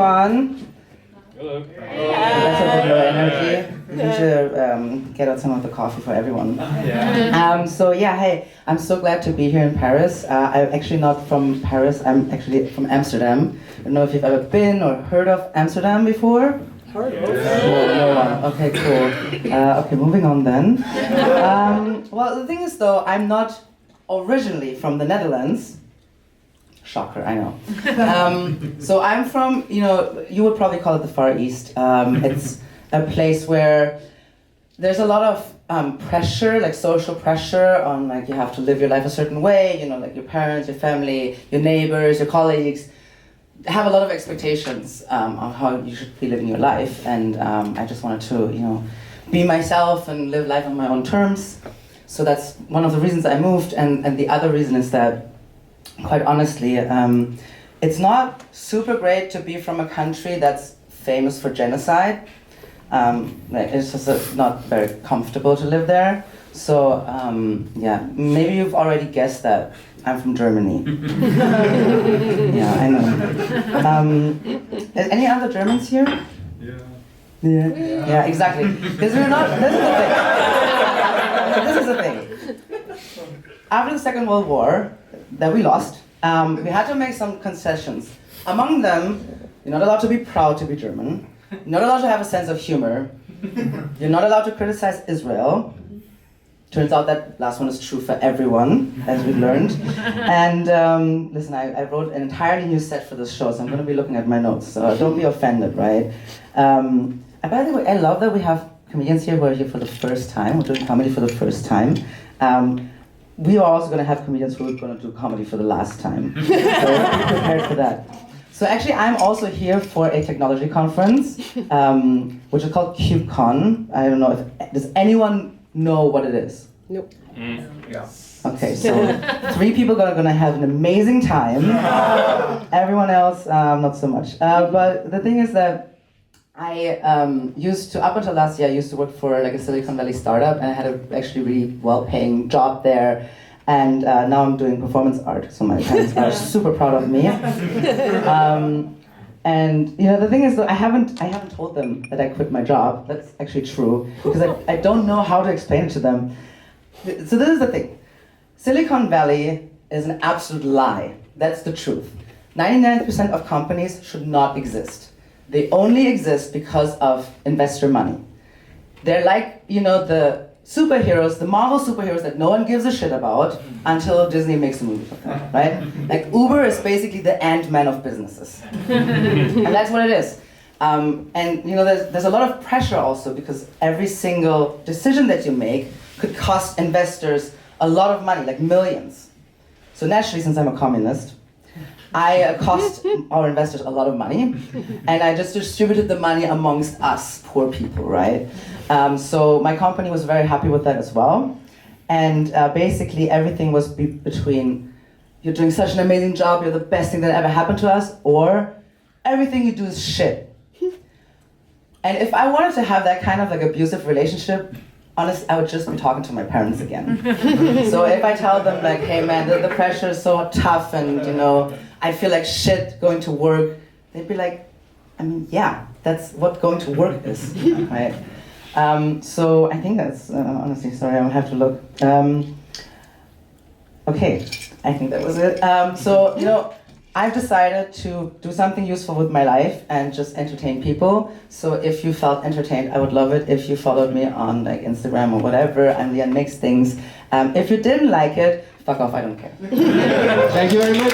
everyone. Hello. That's a bit low energy. We need to get out some of the coffee for everyone. Hey, I'm so glad to be here in Paris. I'm actually not from Paris, I'm actually from Amsterdam. I don't know if you've ever been or heard of Amsterdam before? Heard of? No one. Okay, cool. Okay, moving on then. Well, the thing is though, I'm not originally from the Netherlands. Shocker, I know. So I'm from, you would probably call it the Far East. It's a place where there's a lot of pressure, like social pressure on like you have to live your life a certain way, like your parents, your family, your neighbors, your colleagues have a lot of expectations on how you should be living your life. And I just wanted to, be myself and live life on my own terms. So that's one of the reasons I moved. And the other reason is that, quite honestly, it's not super great to be from a country that's famous for genocide. It's just not very comfortable to live there. So maybe you've already guessed that I'm from Germany. Yeah, I know. Any other Germans here? Yeah, exactly. Because we're not. This is the thing. After the Second World War, that we lost, we had to make some concessions. Among them, you're not allowed to be proud to be German. You're not allowed to have a sense of humor. You're not allowed to criticize Israel. Turns out that last one is true for everyone, as we've learned. And listen, I wrote an entirely new set for this show, so I'm going to be looking at my notes, so don't be offended, right? And by the way, I love that we have comedians here who are here for the first time, who are doing comedy for the first time. We are also going to have comedians who are going to do comedy for the last time. So be prepared for that. So actually, I'm also here for a technology conference, which is called KubeCon. I don't know does anyone know what it is? Nope. Yeah. Okay, so 3 people are gonna have an amazing time. Everyone else, not so much. But the thing is that I up until last year, I used to work for like a Silicon Valley startup, and I had a actually really well-paying job there. And now I'm doing performance art, so my parents are super proud of me. And the thing is, though, I haven't told them that I quit my job. That's actually true, because I don't know how to explain it to them. So this is the thing. Silicon Valley is an absolute lie. That's the truth. 99% of companies should not exist. They only exist because of investor money. They're like, the superheroes, the Marvel superheroes that no one gives a shit about until Disney makes a movie for them, right? Like Uber is basically the Ant-Man of businesses. And that's what it is. And there's a lot of pressure also because every single decision that you make could cost investors a lot of money, like millions. So naturally, since I'm a communist, I cost our investors a lot of money, and I just distributed the money amongst us poor people, right? So my company was very happy with that as well. And basically everything was between, you're doing such an amazing job, you're the best thing that ever happened to us, or everything you do is shit. And if I wanted to have that kind of like abusive relationship, honestly, I would just be talking to my parents again. So if I tell them like, hey man, the pressure is so tough and I feel like shit going to work, they'd be like, yeah, that's what going to work is, right? So I think that's, honestly, sorry, I'll have to look. Okay, I think that was it. I've decided to do something useful with my life and just entertain people. So if you felt entertained, I would love it if you followed me on like Instagram or whatever. I'm Lian Makes Things. If you didn't like it, fuck off, I don't care. Thank you very much.